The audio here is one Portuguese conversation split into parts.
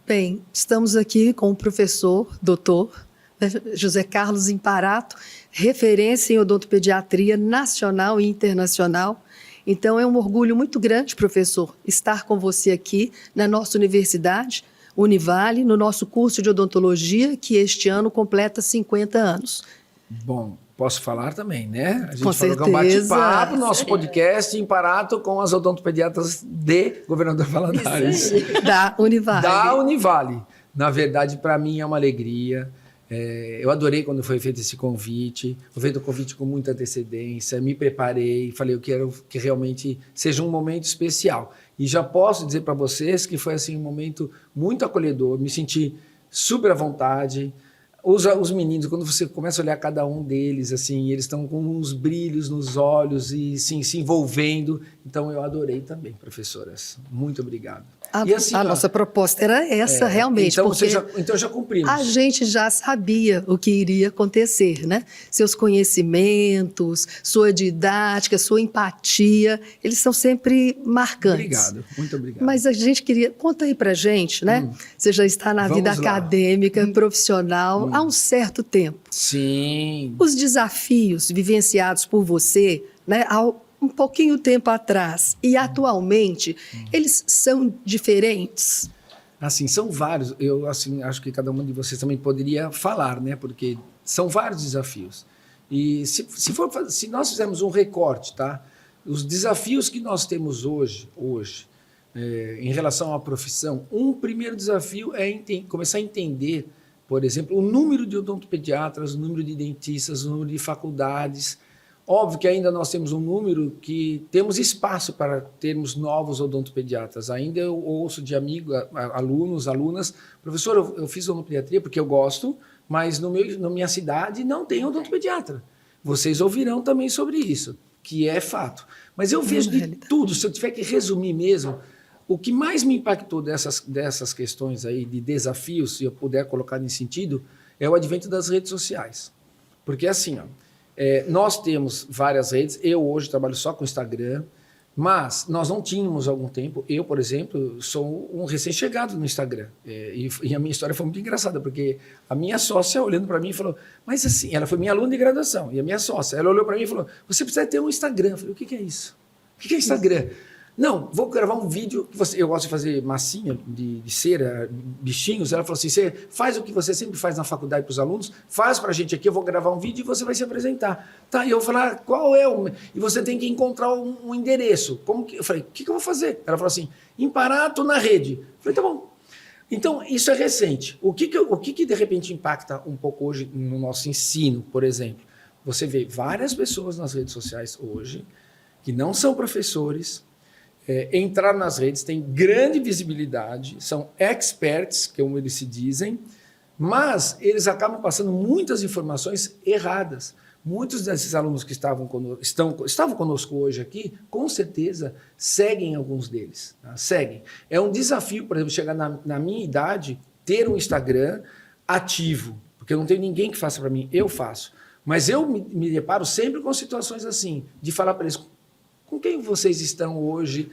Bem, estamos aqui com o professor, doutor, né, José Carlos Imparato, referência em odontopediatria nacional e internacional. Então, é um orgulho muito grande, professor, estar com você aqui na nossa universidade, Univale, no nosso curso de odontologia, que este ano completa 50 anos. Bom, posso falar também, né? A gente Com falou que é um certeza. bate-papo, nosso podcast Imparato com as odontopediatras de Governador Valadares. Da Univale. Da Univale. Na verdade, para mim é uma alegria. Eu adorei quando foi feito esse convite. Eu fiz o convite com muita antecedência, me preparei, falei, eu quero que realmente seja um momento especial. E já posso dizer para vocês que foi assim, um momento muito acolhedor, me senti super à vontade. Os meninos, quando você começa a olhar cada um deles, assim, eles estão com uns brilhos nos olhos e sim, se envolvendo. Então, eu adorei também, professoras. Muito obrigado. A nossa proposta era essa, realmente. Então, porque então, já cumprimos. A gente já sabia o que iria acontecer, né? Seus conhecimentos, sua didática, sua empatia, eles são sempre marcantes. Obrigado, muito obrigado. Mas a gente queria... Conta aí pra gente, né? Você já está na vida acadêmica, profissional, há um certo tempo. Sim. Os desafios vivenciados por você, né, há um pouquinho tempo atrás e atualmente, eles são diferentes? Assim, são vários. Eu assim, acho que cada um de vocês também poderia falar, né? Porque são vários desafios. E se nós fizermos um recorte, tá? Os desafios que nós temos hoje em relação à profissão, um primeiro desafio é começar a entender, por exemplo, o número de odontopediatras, o número de dentistas, o número de faculdades. Óbvio que ainda nós temos um número que temos espaço para termos novos odontopediatras. Ainda eu ouço de alunos, alunas, professor, eu fiz odontopediatria porque eu gosto, mas na minha cidade não tem odontopediatra. Vocês ouvirão também sobre isso, que é fato. Mas eu vejo de tudo, se eu tiver que resumir mesmo, o que mais me impactou dessas questões aí, de desafios, se eu puder colocar nesse sentido, é o advento das redes sociais. Porque assim, ó, nós temos várias redes, eu hoje trabalho só com Instagram, mas nós não tínhamos há algum tempo, eu, por exemplo, sou um recém-chegado no Instagram, e a minha história foi muito engraçada, porque a minha sócia olhando para mim falou, mas assim, ela foi minha aluna de graduação, e a minha sócia, ela olhou para mim e falou, você precisa ter um Instagram. Eu falei, o que é isso? O que é Instagram? Não, vou gravar um vídeo, eu gosto de fazer massinha de cera, bichinhos. Ela falou assim, você faz o que você sempre faz na faculdade para os alunos, faz para a gente aqui, eu vou gravar um vídeo e você vai se apresentar. Tá, e eu vou falar, qual é o... E você tem que encontrar um endereço. Eu falei, o que eu vou fazer? Ela falou assim, Imparato na rede. Eu falei, tá bom. Então, isso é recente. O que de repente impacta um pouco hoje no nosso ensino, por exemplo? Você vê várias pessoas nas redes sociais hoje que não são professores, entraram nas redes, têm grande visibilidade, são experts, como eles se dizem, mas eles acabam passando muitas informações erradas. Muitos desses alunos que estavam conosco hoje aqui, com certeza, seguem alguns deles. Tá? Seguem. É um desafio, por exemplo, chegar na minha idade, ter um Instagram ativo, porque eu não tenho ninguém que faça para mim, eu faço. Mas eu me deparo sempre com situações assim, de falar para eles, com quem vocês estão hoje,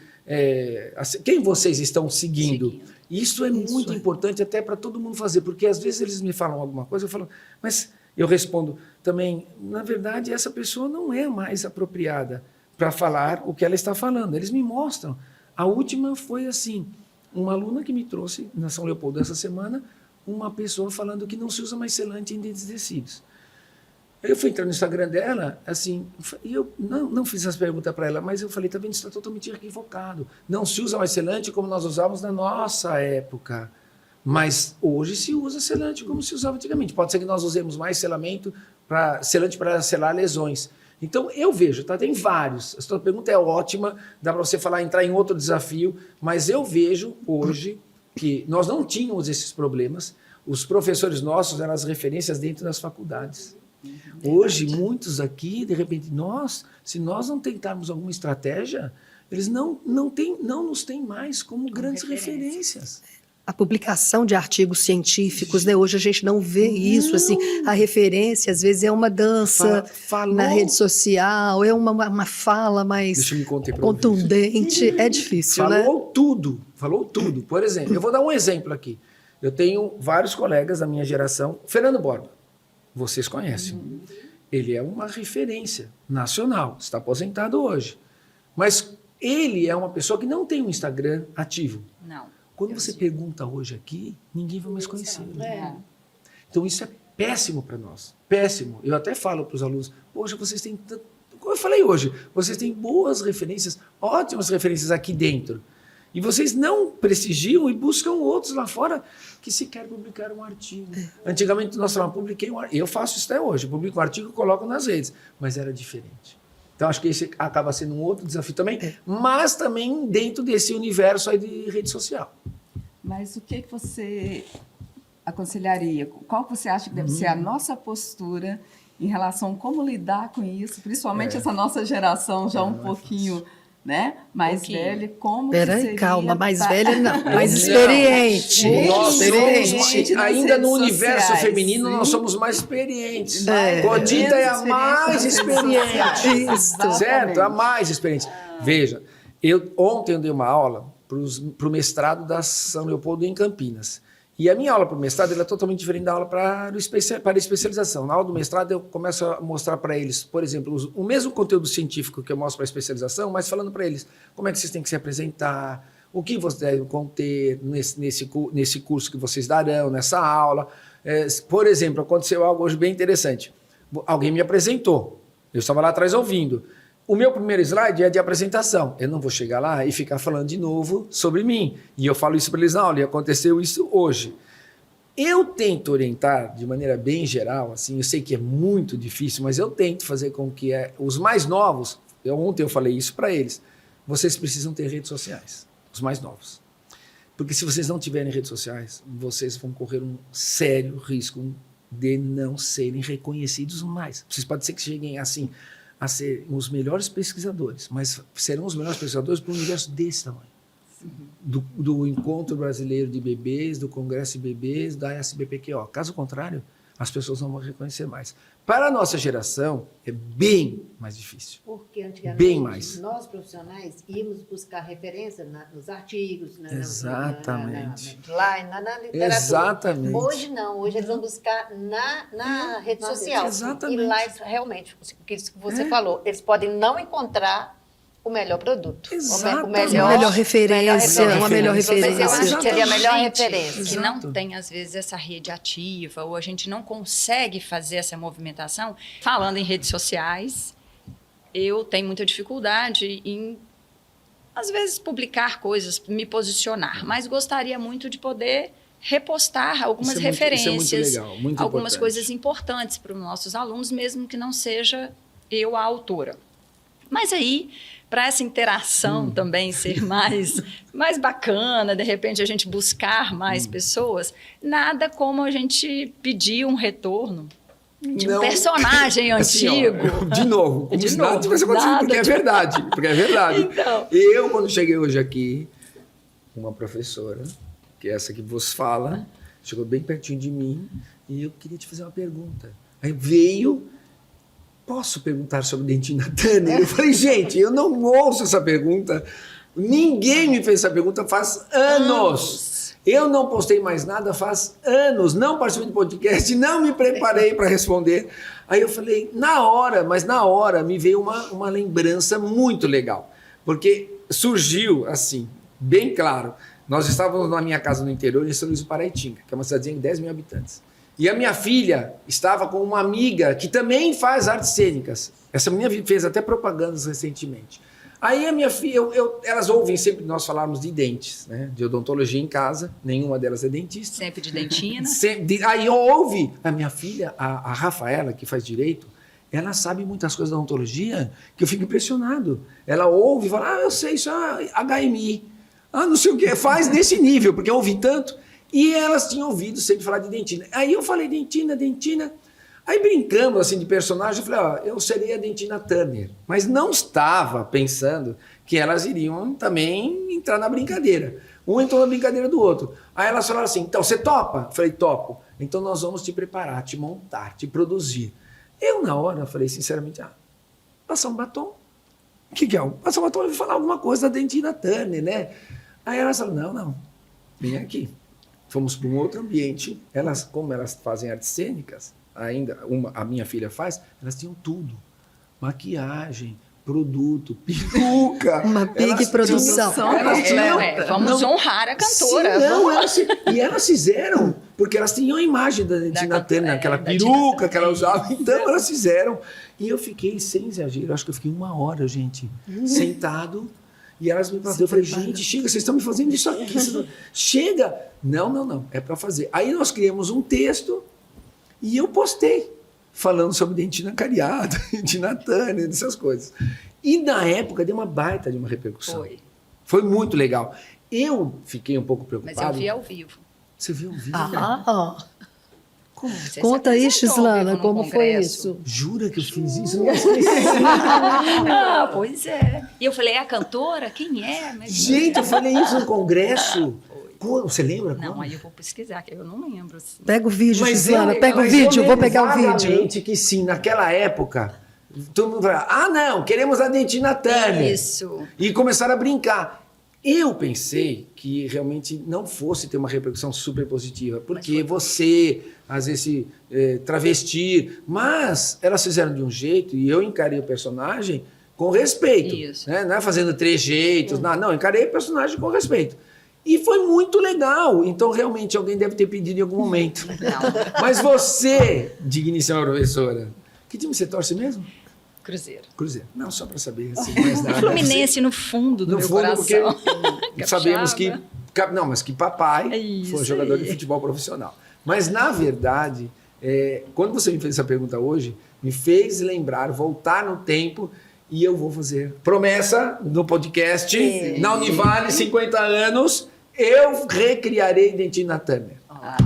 quem vocês estão seguindo? Isso é muito importante até para todo mundo fazer, porque às vezes eles me falam alguma coisa, eu falo, mas eu respondo também, na verdade essa pessoa não é mais apropriada para falar o que ela está falando. Eles me mostram. A última foi assim, uma aluna que me trouxe na São Leopoldo essa semana, uma pessoa falando que não se usa mais selante em dentes descidos. Eu fui entrar no Instagram dela, assim, e eu não fiz essa pergunta para ela, mas eu falei, tá vendo, isso está totalmente equivocado. Não se usa mais selante como nós usávamos na nossa época. Mas hoje se usa selante como se usava antigamente. Pode ser que nós usemos mais selante para selar lesões. Então, eu vejo, tá? Tem vários. A sua pergunta é ótima, dá para você entrar em outro desafio, mas eu vejo hoje que nós não tínhamos esses problemas. Os professores nossos eram as referências dentro das faculdades. Hoje, muitos aqui, de repente, se nós não tentarmos alguma estratégia, eles não nos têm mais como grandes referências. A publicação de artigos científicos, né? Hoje a gente não vê isso, assim, a referência às vezes é uma dança na rede social, é uma fala mais contundente, é difícil, né? Falou tudo. Por exemplo, eu vou dar um exemplo aqui. Eu tenho vários colegas da minha geração. Fernando Borba, vocês conhecem. Ele é uma referência nacional, está aposentado hoje. Mas ele é uma pessoa que não tem um Instagram ativo. Não. Quando você pergunta hoje aqui, ninguém vai mais conhecer. É. Então isso é péssimo para nós. Péssimo. Eu até falo para os alunos, poxa, vocês têm... Como eu falei hoje, vocês têm boas referências, ótimas referências aqui dentro. E vocês não prestigiam e buscam outros lá fora que sequer publicaram um artigo. Antigamente, nós publiquei um artigo. Eu faço isso até hoje. Eu publico um artigo e coloco nas redes. Mas era diferente. Então, acho que esse acaba sendo um outro desafio também, mas também dentro desse universo aí de rede social. Mas o que você aconselharia? Qual que você acha que deve ser a nossa postura em relação a como lidar com isso? Principalmente essa nossa geração já um pouquinho... né? Mais velha, como Peraí, seria calma, mais pra- velha não, mais experiente. Nós Experiente. somos, ainda no redes universo sociais, feminino, sim. nós somos mais experientes. É. Codita é a Menos mais experiente nas redes experiente. sociais. Isso. Exatamente. Certo? A mais experiente. Veja, ontem eu dei uma aula para o mestrado da São Leopoldo em Campinas. E a minha aula para o mestrado ela é totalmente diferente da aula para a especialização. Na aula do mestrado eu começo a mostrar para eles, por exemplo, o mesmo conteúdo científico que eu mostro para a especialização, mas falando para eles como é que vocês têm que se apresentar, o que vocês devem conter nesse curso que vocês darão, nessa aula. Por exemplo, aconteceu algo hoje bem interessante. Alguém me apresentou, eu estava lá atrás ouvindo. O meu primeiro slide é de apresentação. Eu não vou chegar lá e ficar falando de novo sobre mim. E eu falo isso para eles na aula, e aconteceu isso hoje. Eu tento orientar de maneira bem geral, assim, eu sei que é muito difícil, mas eu tento fazer com que os mais novos, ontem eu falei isso para eles, vocês precisam ter redes sociais, os mais novos. Porque se vocês não tiverem redes sociais, vocês vão correr um sério risco de não serem reconhecidos mais. Vocês podem ser que cheguem assim... a ser os melhores pesquisadores, mas serão os melhores pesquisadores para um universo desse tamanho. Do Encontro Brasileiro de Bebês, do Congresso de Bebês, da SBPQO. Caso contrário, as pessoas não vão reconhecer mais. Para a nossa geração, é bem mais difícil. Porque antigamente Bem mais. nós profissionais íamos buscar referência nos artigos, Exatamente. na literatura. Exatamente. Hoje não, hoje eles vão buscar na rede social. Exatamente. E lá, realmente, o que você falou, eles podem não encontrar o melhor produto. Exatamente. O Melhor referência, uma melhor Mas eu referência. acho que seria a melhor Gente referência. que Exato. não tem, às vezes, essa rede ativa, ou a gente não consegue fazer essa movimentação. Falando em redes sociais, eu tenho muita dificuldade em, às vezes, publicar coisas, me posicionar, mas gostaria muito de poder repostar algumas Isso é referências, muito legal, muito algumas importante. coisas importantes para os nossos alunos, mesmo que não seja eu a autora. Mas aí, para essa interação também ser mais bacana, de repente a gente buscar mais pessoas, nada como a gente pedir um retorno de um Não. personagem Assim, ó, antigo. de novo, como De se nada novo, tivesse acontecido, nada porque é tivesse- verdade. Porque é verdade. Então. Eu, quando cheguei hoje aqui, uma professora, que é essa que vos fala, chegou bem pertinho de mim e eu queria te fazer uma pergunta. Aí veio, posso perguntar sobre Dentina Turner? Eu falei, gente, eu não ouço essa pergunta. Ninguém me fez essa pergunta faz anos. Eu não postei mais nada faz anos. Não participei do podcast, não me preparei para responder. Aí eu falei, na hora, me veio uma lembrança muito legal. Porque surgiu assim, bem claro. Nós estávamos na minha casa no interior, em São Luís do Paraitinga, que é uma cidadezinha de 10 mil habitantes. E a minha filha estava com uma amiga que também faz artes cênicas. Essa menina fez até propagandas recentemente. Aí a minha filha, elas ouvem sempre nós falarmos de dentes, né? De odontologia em casa, nenhuma delas é dentista. Sempre de dentina. Aí ouve a minha filha, a Rafaela, que faz direito, ela sabe muitas coisas da odontologia que eu fico impressionado. Ela ouve e fala, eu sei, isso é HMI. Não sei o que, faz nesse nível, porque eu ouvi tanto. E elas tinham ouvido sempre falar de dentina. Aí eu falei, dentina. Aí brincamos assim de personagem, eu falei, eu seria a Dentina Turner. Mas não estava pensando que elas iriam também entrar na brincadeira. Um entrou na brincadeira do outro. Aí elas falaram assim, então, você topa? Eu falei, topo. Então nós vamos te preparar, te montar, te produzir. Eu, na hora, falei sinceramente, passar um batom. O que é? Passar um batom, eu vou falar alguma coisa da Dentina Turner, né? Aí elas falaram, não, vem aqui. fomos para um outro ambiente. Elas, como elas fazem artes cênicas, ainda a minha filha faz, elas tinham tudo. Maquiagem, produto, peruca. Uma big Elas produção. tinham- elas tinham- Vamos honrar a cantora. Sim, não, e elas fizeram, porque elas tinham a imagem da Tina Turner, aquela da peruca Tina que ela Turner, usava. Então elas fizeram. E eu fiquei, sem exagero, acho que eu fiquei 1 hora, gente, sentado. E elas me passaram. Eu falei, gente, chega, vocês estão me fazendo isso aqui. Chega! Não, é para fazer. Aí nós criamos um texto e eu postei, falando sobre dentina cariada, Tina Turner, essas coisas. E na época deu uma baita de uma repercussão. Foi muito legal. Eu fiquei um pouco preocupado. Mas eu vi ao vivo. Você viu o vídeo? Como? Você Conta se aí, apresentou ao Gislana, vivo no como foi congresso. isso? Jura que eu fiz isso? Não esqueci. Pois é. E eu falei, é a cantora? Quem é? Mas... Gente, eu falei isso no congresso. Você lembra? Não, como? aí eu vou pesquisar, que eu não lembro. Assim. Pega o vídeo, Gislana, eu- pega o mas vídeo, eu vou lembro pegar o vídeo. vagamente que sim, naquela época, todo mundo falava, não, queremos a Tina Turner. Isso. E começaram a brincar. Eu pensei que realmente não fosse ter uma repercussão super positiva, porque você, às vezes, se travestir, mas elas fizeram de um jeito, e eu encarei o personagem com respeito. Isso. Né? Não é fazendo trejeitos, não, encarei o personagem com respeito. E foi muito legal. Então, realmente, alguém deve ter pedido em algum momento. Não, Mas você, digníssima professora, que time você torce mesmo? Cruzeiro. Cruzeiro. Não, só para saber. Assim, mais nada. Fluminense no fundo do No meu fundo, coração. porque sabemos que... Não, mas que papai É isso foi um jogador aí. de futebol profissional. Mas, na verdade, quando você me fez essa pergunta hoje, me fez lembrar, voltar no tempo, e eu vou fazer promessa no podcast, na Univale, 50 anos, eu recriarei Tina Turner.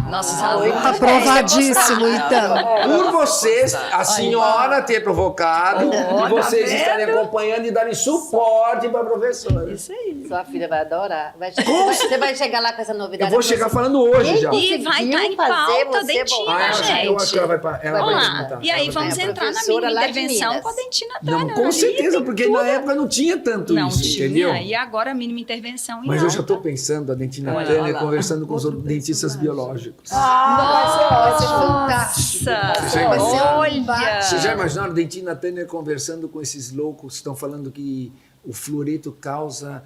Nossos alunos. Aprovadíssimo, então. Por vocês, a senhora ter provocado, e vocês tá estarem vendo? acompanhando e darem suporte para a professora. Isso aí. Sua filha vai adorar. Você vai chegar lá com essa novidade. Eu vou chegar falando hoje já. E vai estar em pauta dentina, eu acho gente. que ela vai Vamos perguntar. lá. E aí vamos É a entrar na professora mínima lá de intervenção Minas. com a dentina Não, Turner. com ali. certeza, porque na época não tinha tanto Não isso, tinha. entendeu? E agora a mínima intervenção em Mas eu já alta. estou pensando a dentina Olha Turner lá. conversando com os outros dentistas biológicos. Vai ser fantástico. Você já imaginou? Olha! Vocês já imaginaram a dentina Turner conversando com esses loucos que estão falando que o fluoreto causa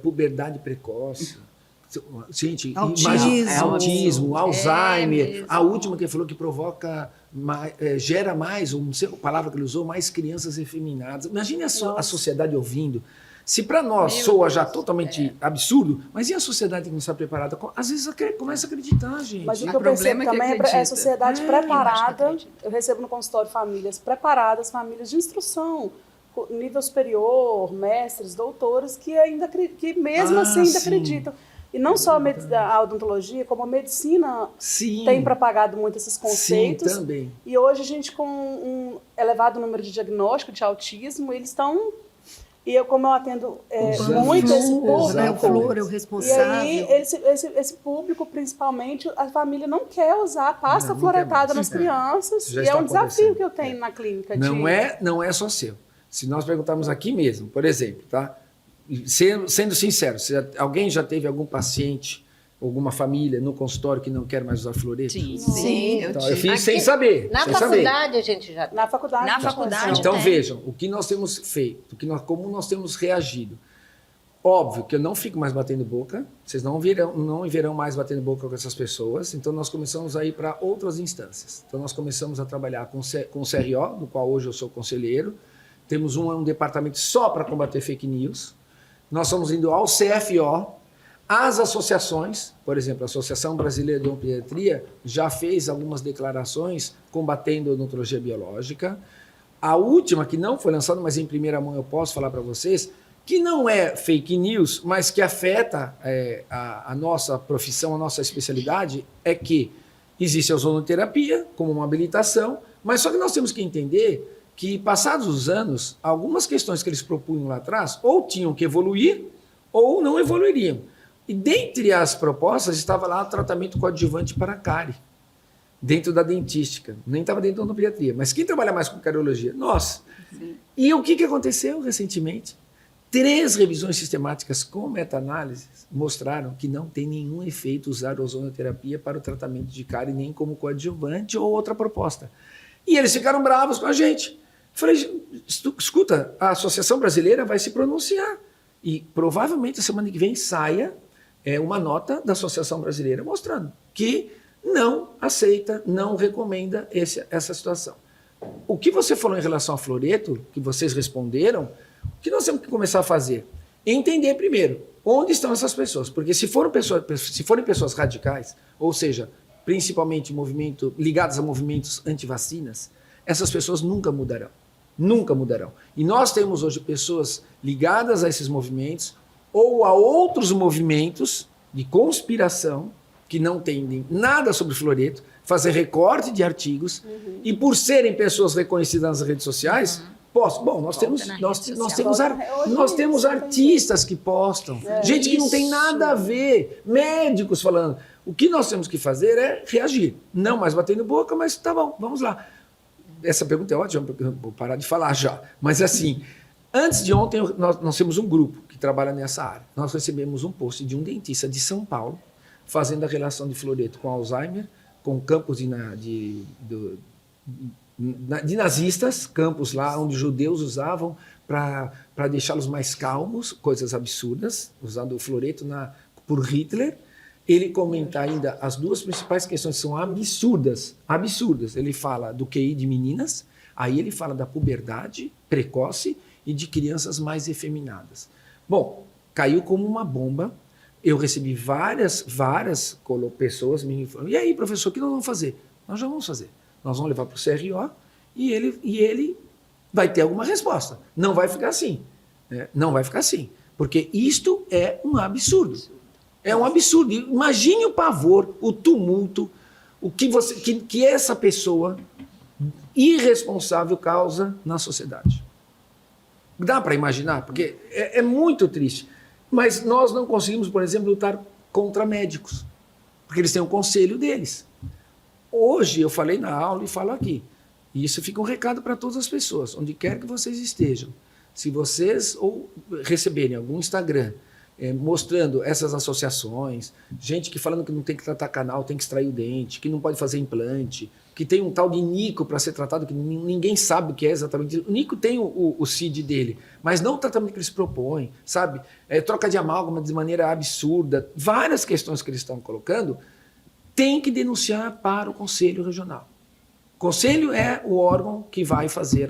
puberdade precoce? Gente, autismo, Alzheimer. mesmo. A última que ele falou que provoca, gera mais, não sei a palavra que ele usou, mais crianças efeminadas. Imagine a sociedade ouvindo. Se para nós Meu soa Deus, já totalmente absurdo, mas e a sociedade que não está preparada? Às vezes começa a acreditar, gente. Mas o que O eu percebo problema é que também é a acredita. sociedade Eu acho que preparada. acredita. Eu recebo no consultório famílias preparadas, famílias de instrução, nível superior, mestres, doutores, que ainda que mesmo assim ainda sim. acreditam. E não só a odontologia, como a medicina Sim. tem propagado muito esses conceitos. Sim, também. E hoje a gente, com um elevado número de diagnóstico de autismo, eles estão... E eu, como eu atendo Usando muito esse isso. público... O flúor é o E responsável. aí, esse público, principalmente, a família não quer usar pasta Não quer fluoretada mais. nas crianças. Isso já E é está um desafio acontecendo. que eu tenho na clínica. Não é só seu. Se nós perguntarmos aqui mesmo, por exemplo, tá? Sendo sincero, se alguém já teve algum paciente, alguma família no consultório que não quer mais usar fluoreto? Sim, Sim. eu Então, eu tive. fiz sem saber. Na sem faculdade a gente já... Na faculdade. Na faculdade, Então tem. vejam, o que nós temos feito, como nós temos reagido. Óbvio que eu não fico mais batendo boca, vocês não verão mais batendo boca com essas pessoas, então nós começamos a ir para outras instâncias. Então nós começamos a trabalhar com o CRO, do qual hoje eu sou conselheiro, temos um departamento só para combater fake news, nós estamos indo ao CFO, as associações, por exemplo, a Associação Brasileira de Odontopediatria já fez algumas declarações combatendo a odontologia biológica. A última, que não foi lançada, mas em primeira mão eu posso falar para vocês, que não é fake news, mas que afeta a nossa profissão, a nossa especialidade, é que existe a ozonoterapia como uma habilitação, mas só que nós temos que entender que, passados os anos, algumas questões que eles propunham lá atrás ou tinham que evoluir ou não evoluiriam. E dentre as propostas estava lá o tratamento coadjuvante para a cárie, dentro da dentística. Nem estava dentro da odontopediatria, mas quem trabalha mais com cariologia? Nós. Sim. E o que aconteceu recentemente? 3 revisões sistemáticas com meta-análises mostraram que não tem nenhum efeito usar ozonoterapia para o tratamento de cárie, nem como coadjuvante ou outra proposta. E eles ficaram bravos com a gente. Falei, escuta, a Associação Brasileira vai se pronunciar. E provavelmente a semana que vem saia uma nota da Associação Brasileira mostrando que não aceita, não recomenda essa situação. O que você falou em relação ao fluoreto, que vocês responderam, o que nós temos que começar a fazer? Entender primeiro onde estão essas pessoas. Porque se forem pessoas radicais, ou seja, principalmente ligadas a movimentos anti-vacinas, essas pessoas nunca mudarão. Nunca mudarão. E nós temos hoje pessoas ligadas a esses movimentos ou a outros movimentos de conspiração que não entendem nada sobre fluoreto, fazer recorte de artigos e por serem pessoas reconhecidas nas redes sociais, Bom, nós temos artistas que postam, gente que não tem nada a ver, médicos falando. O que nós temos que fazer é reagir. Não mais batendo boca, mas tá bom, vamos lá. Essa pergunta é ótima, porque eu vou parar de falar já. Mas assim, antes de ontem, nós temos um grupo que trabalha nessa área. Nós recebemos um post de um dentista de São Paulo, fazendo a relação de fluoreto com Alzheimer, com campos de nazistas, campos lá onde judeus usavam para deixá-los mais calmos, coisas absurdas, usando o fluoreto por Hitler. Ele comenta ainda as 2 principais questões que são absurdas. Ele fala do QI de meninas, aí ele fala da puberdade precoce e de crianças mais efeminadas. Bom, caiu como uma bomba. Eu recebi várias pessoas me informando. E aí, professor, o que nós vamos fazer? Nós já vamos fazer. Nós vamos levar para o CRO e ele vai ter alguma resposta. Não vai ficar assim. Não vai ficar assim. Porque isto é um absurdo. É um absurdo. Imagine o pavor, o tumulto, o que essa pessoa irresponsável causa na sociedade. Dá para imaginar? Porque é muito triste. Mas nós não conseguimos, por exemplo, lutar contra médicos. Porque eles têm um conselho deles. Hoje eu falei na aula e falo aqui. E isso fica um recado para todas as pessoas, onde quer que vocês estejam. Se vocês receberem algum Instagram mostrando essas associações, gente que falando que não tem que tratar canal, tem que extrair o dente, que não pode fazer implante, que tem um tal de Nico para ser tratado, que ninguém sabe o que é exatamente. O Nico tem o CID dele, mas não o tratamento que eles propõem, sabe? Troca de amálgama de maneira absurda, várias questões que eles estão colocando, tem que denunciar para o Conselho Regional. O Conselho é o órgão que vai fazer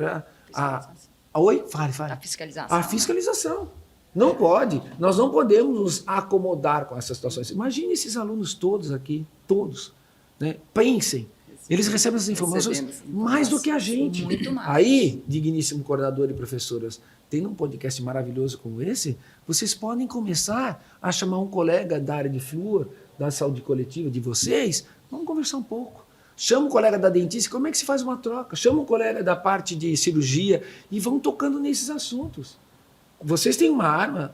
Oi? Fale. A fiscalização. A fiscalização. Não pode. Nós não podemos nos acomodar com essas situações. Imagine esses alunos todos aqui, todos. Né? Pensem. Eles recebem essas informações mais do que a gente. Muito mais. Aí, digníssimo coordenador e professoras, tendo um podcast maravilhoso como esse, vocês podem começar a chamar um colega da área de flúor, da saúde coletiva de vocês, vamos conversar um pouco. Chama um colega da dentista, como é que se faz uma troca? Chama um colega da parte de cirurgia e vão tocando nesses assuntos. Vocês têm uma arma,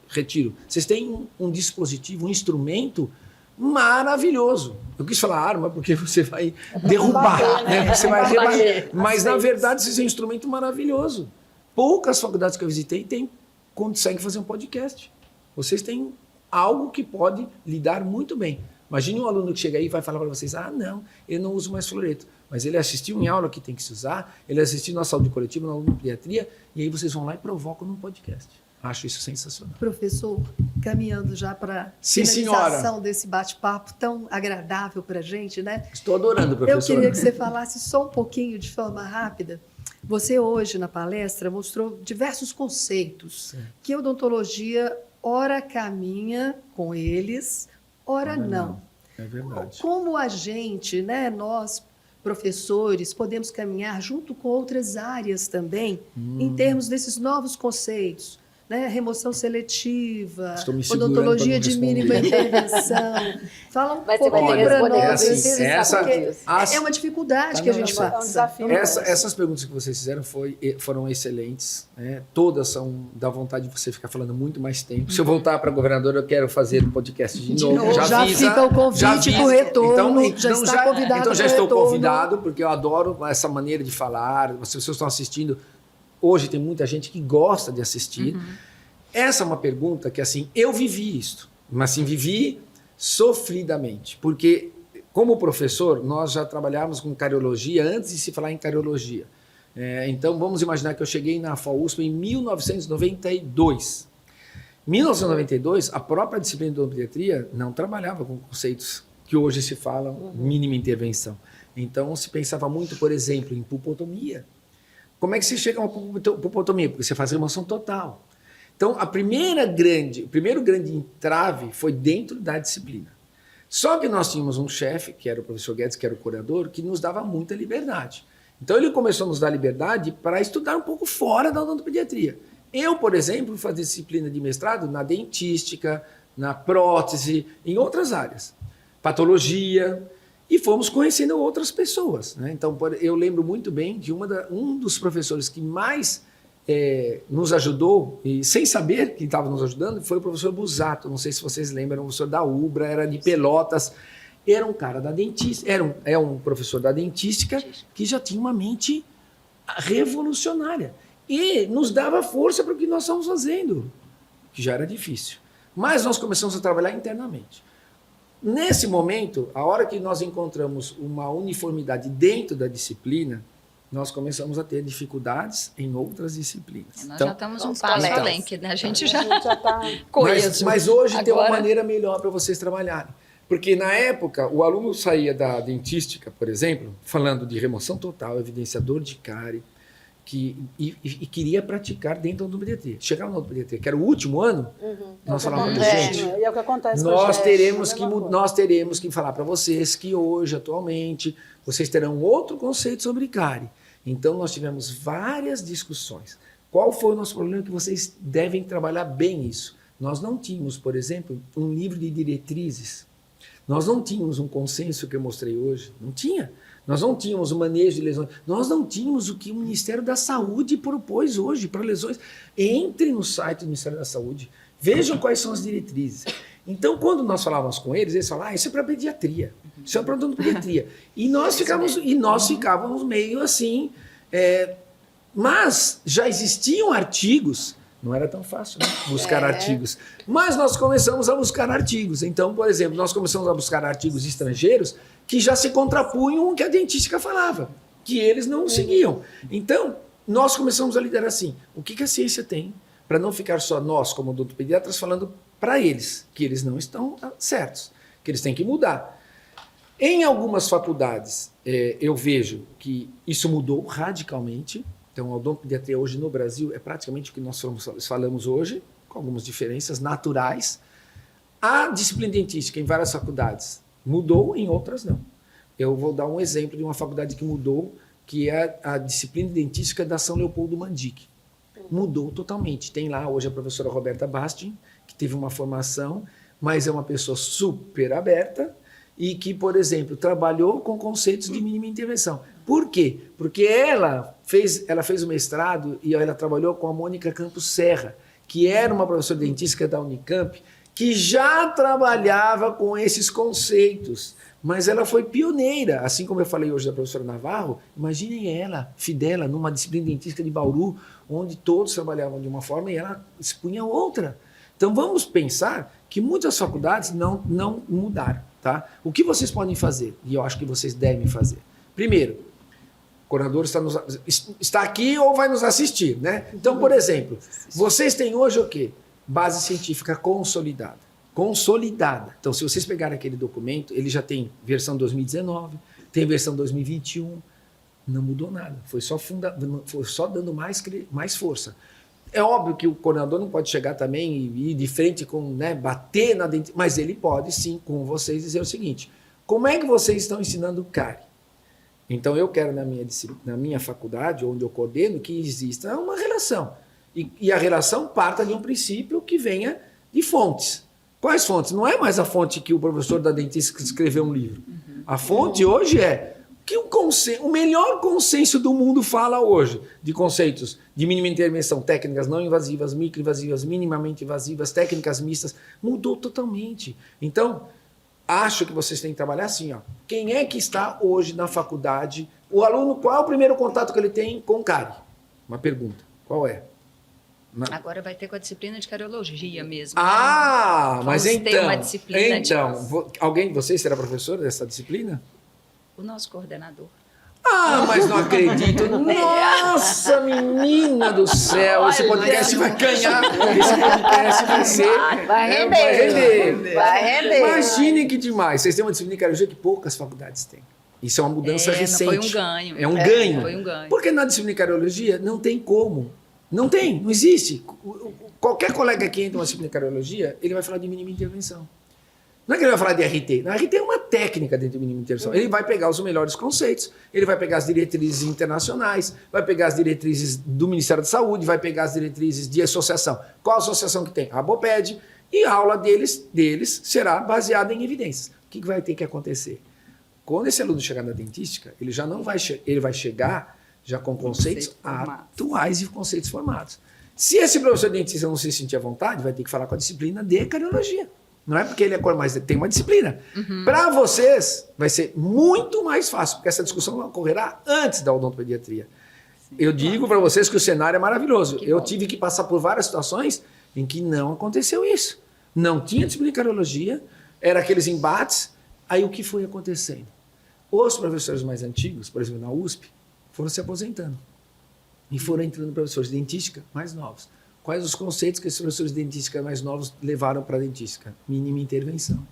retiro. Vocês têm um dispositivo, um instrumento maravilhoso. Eu quis falar arma porque você vai derrubar, né? Você vai rebater. Mas, na verdade, vocês têm um instrumento maravilhoso. Poucas faculdades que eu visitei conseguem fazer um podcast. Vocês têm algo que pode lidar muito bem. Imagine um aluno que chega aí e vai falar para vocês, não, eu não uso mais fluoreto. Mas ele assistiu em aula que tem que se usar, ele assistiu na saúde coletiva, na pediatria, e aí vocês vão lá e provocam num podcast. Acho isso sensacional. Professor, caminhando já para a Sim, finalização desse bate-papo tão agradável para a gente, né? Estou adorando, professor. Eu queria que você falasse só um pouquinho, de forma rápida. Você hoje, na palestra, mostrou diversos conceitos que a odontologia ora caminha com eles, ora não. É verdade. Como a gente, né, nós, professores, podemos caminhar junto com outras áreas também, em termos desses novos conceitos, né? Remoção seletiva, odontologia de mínima intervenção. Fala um pouco para nós. É uma dificuldade que a gente faz. É um desafio. Essas perguntas que vocês fizeram foram excelentes. Né? Todas dá vontade de você ficar falando muito mais tempo. Se eu voltar para governador, eu quero fazer o podcast de novo. Já fica o convite para o retorno. Então já estou convidado, porque eu adoro essa maneira de falar. As pessoas estão assistindo. hoje tem muita gente que gosta de assistir. Essa é uma pergunta que, assim, eu vivi isso, mas assim, vivi sofridamente, porque como professor, nós já trabalhávamos com cariologia antes de se falar em cariologia. Então, vamos imaginar que eu cheguei na FAUSP em 1992. Em 1992, a própria disciplina de odontopediatria não trabalhava com conceitos que hoje se falam mínima intervenção. Então, se pensava muito, por exemplo, em pulpotomia. Como é que se chega a uma pulpotomia? Porque você faz remoção total. Então, o primeiro grande entrave foi dentro da disciplina. Só que nós tínhamos um chefe, que era o professor Guedes, que era o curador, que nos dava muita liberdade. Então, ele começou a nos dar liberdade para estudar um pouco fora da odontopediatria. Eu, por exemplo, fazia disciplina de mestrado na dentística, na prótese, em outras áreas. Patologia, e fomos conhecendo outras pessoas, né? Então, eu lembro muito bem de um dos professores que mais nos ajudou, e sem saber que estava nos ajudando, foi o professor Busato. Não sei se vocês lembram, o professor da Ubra, era de Pelotas. Era um cara da dentística, é um professor da dentística que já tinha uma mente revolucionária. E nos dava força para o que nós estávamos fazendo, que já era difícil. Mas nós começamos a trabalhar internamente. Nesse momento, a hora que nós encontramos uma uniformidade dentro da disciplina, nós começamos a ter dificuldades em outras disciplinas. Nós Então, já estamos um passo além, que a gente já está coeso. mas hoje tem uma Agora- maneira melhor para vocês trabalharem. Porque na época, o aluno saía da dentística, por exemplo, falando de remoção total, evidenciador de cárie, e queria praticar dentro da odontopediatria. Chegava na odontopediatria, que era o último ano, nós falávamos, gente, E é o que acontece com nós a nós teremos que falar para vocês que hoje, atualmente, vocês terão outro conceito sobre cárie. Então, nós tivemos várias discussões. Qual foi o nosso problema? Que vocês devem trabalhar bem isso. Nós não tínhamos, por exemplo, um livro de diretrizes. Nós não tínhamos um consenso que eu mostrei hoje. Não tinha. Nós não tínhamos o manejo de lesões. Nós não tínhamos o que o Ministério da Saúde propôs hoje para lesões. Entre no site do Ministério da Saúde. Vejam quais são as diretrizes. Então, quando nós falávamos com eles, eles falavam, isso é para pediatria. Isso é para odontopediatria. E nós ficávamos meio assim... mas já existiam artigos. Não era tão fácil, né? Buscar artigos. Mas nós começamos a buscar artigos. Então, por exemplo, nós começamos a buscar artigos estrangeiros que já se contrapunham ao que a dentística falava, que eles não seguiam. Então, nós começamos a liderar assim, o que a ciência tem para não ficar só nós, como odontopediatras, falando para eles que eles não estão certos, que eles têm que mudar. Em algumas faculdades, eu vejo que isso mudou radicalmente. Então, a odontopediatria hoje no Brasil é praticamente o que nós falamos hoje, com algumas diferenças naturais. A disciplina dentística em várias faculdades mudou, em outras não. Eu vou dar um exemplo de uma faculdade que mudou, que é a disciplina dentística da São Leopoldo Mandic. Mudou totalmente. Tem lá hoje a professora Roberta Bastin, que teve uma formação, mas é uma pessoa super aberta e que, por exemplo, trabalhou com conceitos de mínima intervenção. Por quê? Porque ela fez o mestrado e ela trabalhou com a Mônica Campos Serra, que era uma professora dentística da Unicamp, que já trabalhava com esses conceitos, mas ela foi pioneira, assim como eu falei hoje da professora Navarro. Imaginem ela, Fidela, numa disciplina dentística de Bauru, onde todos trabalhavam de uma forma e ela expunha outra. Então vamos pensar que muitas faculdades não mudaram, tá? O que vocês podem fazer? E eu acho que vocês devem fazer. Primeiro, o coordenador está aqui ou vai nos assistir, né? Então, por exemplo, vocês têm hoje o quê? Base científica consolidada. Consolidada. Então, se vocês pegarem aquele documento, ele já tem versão 2019, tem versão 2021, não mudou nada. Foi só dando mais força. É óbvio que o coordenador não pode chegar também e ir de frente com, né, bater na dentista, mas ele pode sim, com vocês, dizer o seguinte: como é que vocês estão ensinando cárie? Então eu quero na minha faculdade, onde eu coordeno, que exista uma relação. E a relação parta de um princípio que venha de fontes. Quais fontes? Não é mais a fonte que o professor da dentística escreveu um livro. A fonte hoje é que o melhor consenso do mundo fala hoje de conceitos de mínima intervenção, técnicas não invasivas, microinvasivas, minimamente invasivas, técnicas mistas, mudou totalmente. Então, acho que vocês têm que trabalhar assim, ó. Quem é que está hoje na faculdade? O aluno, qual é o primeiro contato que ele tem com cárie? Uma pergunta. Qual é? Agora vai ter com a disciplina de cardiologia mesmo. Ah, né? mas Vamos ter então... uma disciplina alguém de vocês será professor dessa disciplina? O nosso coordenador. Ah, mas não acredito. Nossa, menina do céu. Esse podcast vai ganhar. Esse podcast vai ser... Vai render. Vai render. Vai render. Imagine que demais. Vocês têm uma disciplina de cardiologia que poucas faculdades têm. Isso é uma mudança recente. Foi um ganho. É um ganho. Foi um ganho. Porque na disciplina de cardiologia não tem como. Não tem, não existe. Qualquer colega que entra numa disciplina de cardiologia, ele vai falar de mínima intervenção. Não é que ele vai falar de RT. Na RT é uma técnica dentro de mínima intervenção. Ele vai pegar os melhores conceitos, ele vai pegar as diretrizes internacionais, vai pegar as diretrizes do Ministério da Saúde, vai pegar as diretrizes de associação. Qual associação que tem? A ABOPED. E a aula deles será baseada em evidências. O que vai ter que acontecer? Quando esse aluno chegar na dentística, ele já não vai, ele vai chegar já com conceitos atuais e conceitos formados. Se esse professor de dentista não se sentir à vontade, vai ter que falar com a disciplina de cardiologia. Não é porque ele é cor, mas tem uma disciplina. Para vocês, vai ser muito mais fácil, porque essa discussão ocorrerá antes da odontopediatria. Eu digo para vocês que o cenário é maravilhoso. Eu tive que passar por várias situações em que não aconteceu isso. Não tinha disciplina de cardiologia, era aqueles embates. Aí o que foi acontecendo? Os professores mais antigos, por exemplo, na USP, foram se aposentando. E foram entrando professores de dentística mais novos. Quais os conceitos que esses professores de dentística mais novos levaram para a dentística? Mínima intervenção.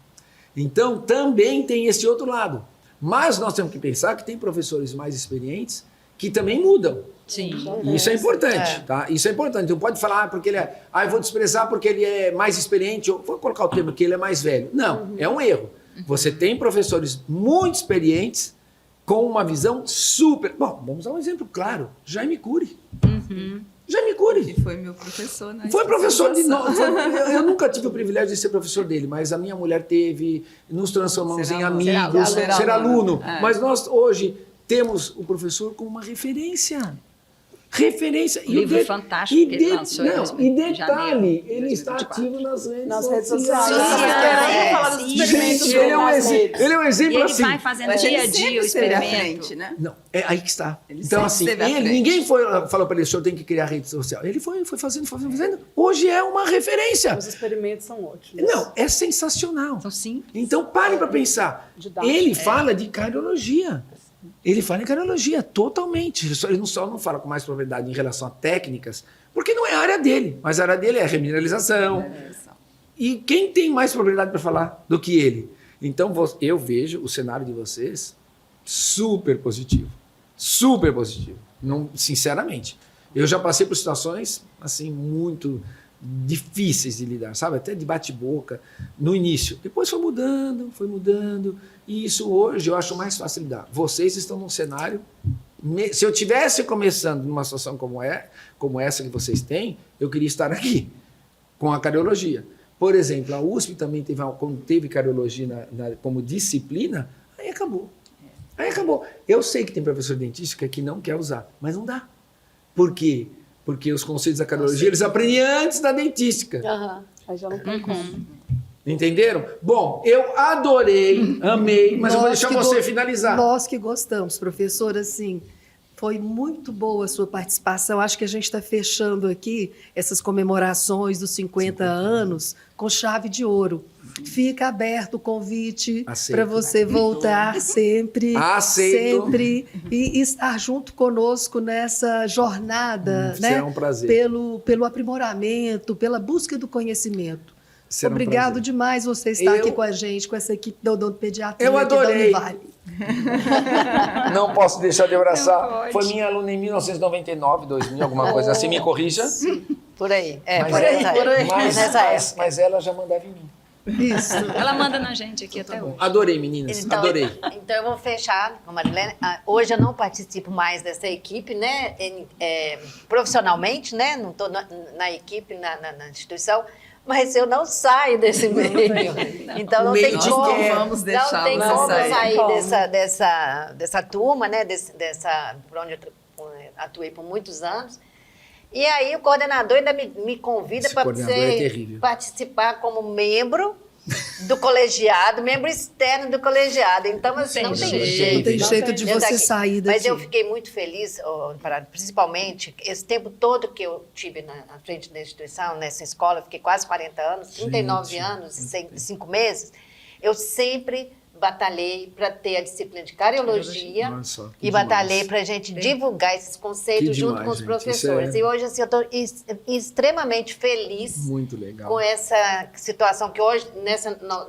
Então, também tem esse outro lado. Mas nós temos que pensar que tem professores mais experientes que também mudam. Sim. E isso é importante, tá? Isso é importante. Então pode falar, porque ele é... eu vou desprezar porque ele é mais experiente. Eu vou colocar o termo que ele é mais velho. Não, é um erro. Você tem professores muito experientes com uma visão super... Bom, vamos dar um exemplo claro. Jaime Cury. Jaime Cury. Que foi meu professor, né? Foi professor de nós. Eu nunca tive o privilégio de ser professor dele, mas a minha mulher teve, nos transformamos em amigos, ser aluno. Mas nós hoje temos o professor como uma referência. Referência. Um livro fantástico que ele lançou e em detalhe, janeiro de ele está 2024. ativo nas Nas redes sociais. sociais. Gente, ele é um exemplo E ele assim. vai fazendo Mas dia ele a dia sempre o esteve à experimento. frente, né? Não, é aí que está. Ele Então, sempre assim, esteve à frente. ninguém falou para ele, o senhor tem que criar rede social. Ele foi fazendo. Hoje é uma referência. Os experimentos são ótimos. Não, é sensacional. São simples. Então, pare para pensar. Didático. Ele fala de cardiologia. Ele fala em cardiologia, totalmente. Ele só não fala com mais propriedade em relação a técnicas, porque não é a área dele. Mas a área dele é a remineralização. E quem tem mais propriedade para falar do que ele? Então, eu vejo o cenário de vocês super positivo. Super positivo. Não, sinceramente. Eu já passei por situações, assim, muito difíceis de lidar, sabe? Até de bate-boca no início. Depois foi mudando. E isso hoje eu acho mais fácil de lidar. Vocês estão num cenário... Se eu tivesse começando numa situação como essa que vocês têm, eu queria estar aqui, com a cardiologia. Por exemplo, a USP também quando teve cardiologia como disciplina, aí acabou. Eu sei que tem professor dentista que não quer usar, mas não dá. Por quê? Porque os conceitos da cardiologia eles aprendem antes da dentística. Aí já não tem como. Entenderam? Bom, eu adorei, amei, mas eu vou deixar você finalizar. Nós que gostamos, professor, assim, foi muito boa a sua participação. Acho que a gente está fechando aqui essas comemorações dos 50 anos com chave de ouro. Fica aberto o convite para você voltar sempre. Aceito. Sempre. E estar junto conosco nessa jornada, né? Será um prazer. Pelo aprimoramento, pela busca do conhecimento. Será um Obrigado prazer. demais você estar aqui com a gente, com essa equipe da odontopediatria Eu aqui da adorei. Univale. Não posso deixar de Não abraçar. pode. Foi minha aluna em 1999, 2000, alguma coisa assim. Me corrija. Por aí. Mas ela já mandava em mim. Isso. Ela manda na gente aqui até hoje. Adorei, meninas. Então, Adorei. então eu vou fechar com a Marilene. Hoje eu não participo mais dessa equipe, né? Profissionalmente, né? Não estou na equipe, na instituição, mas eu não saio desse meio. Então não tem meio como, de guerra. Vamos não deixar tem você como sair. sair dessa turma, né? Por onde eu atuei por muitos anos. E aí o coordenador ainda me convida Esse para coordenador é terrível. participar como membro do colegiado, membro externo do colegiado. Então, assim, não tem jeito. Não tem Não jeito tem de jeito você daqui. sair daqui. Mas eu fiquei muito feliz, principalmente, esse tempo todo que eu tive na frente da instituição, nessa escola, fiquei quase 40 anos, 39 anos e 5 meses, eu sempre batalhei para ter a disciplina de cardiologia Nossa, que e batalhei demais. para a gente divulgar esses conceitos Que junto demais, com os gente. professores. Isso é- E hoje, assim, eu estou extremamente feliz Muito legal. com essa situação que hoje,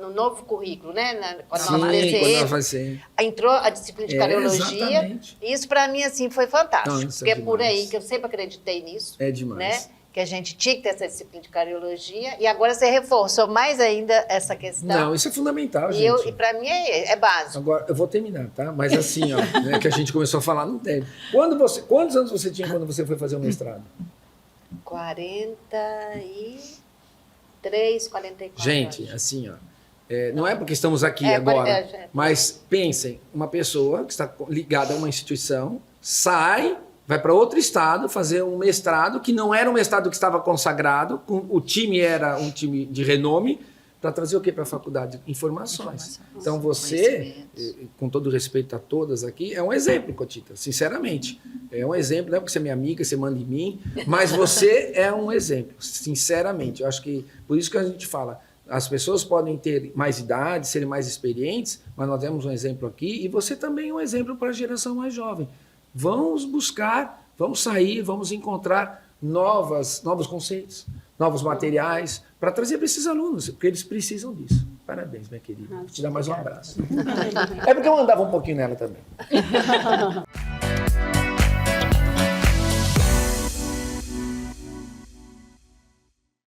no novo currículo, né, com a Sim, nova quando ela DCE, vai ser. entrou a disciplina de cardiologia. Exatamente. E isso, para mim, assim, foi fantástico. Não, isso é porque é por demais. aí que eu sempre acreditei nisso. É demais. Né? Que a gente tinha que ter essa disciplina de cardiologia. E agora você reforçou mais ainda essa questão. Não, isso é fundamental, e gente. para mim é básico. Agora, eu vou terminar, tá? Mas assim, ó, né, que a gente começou a falar, não tem. Quantos anos você tinha quando você foi fazer o mestrado? 43, 44. Gente, acho. assim, ó, não é porque estamos aqui É, agora, é. mas pensem, uma pessoa que está ligada a uma instituição, sai, vai para outro estado fazer um mestrado, que não era um mestrado que estava consagrado, o time era um time de renome, para trazer o quê para a faculdade? Informações. Então você, com todo respeito a todas aqui, é um exemplo, Cotita, sinceramente. É um exemplo, não é porque você é minha amiga, você manda em mim, mas você é um exemplo, sinceramente. Eu acho que, por isso que a gente fala, as pessoas podem ter mais idade, serem mais experientes, mas nós temos um exemplo aqui, e você também é um exemplo para a geração mais jovem. Vamos buscar, vamos sair, vamos encontrar novos conceitos, novos materiais, para trazer para esses alunos, porque eles precisam disso. Parabéns, minha querida. Vou te dar mais um abraço. É porque eu andava um pouquinho nela também.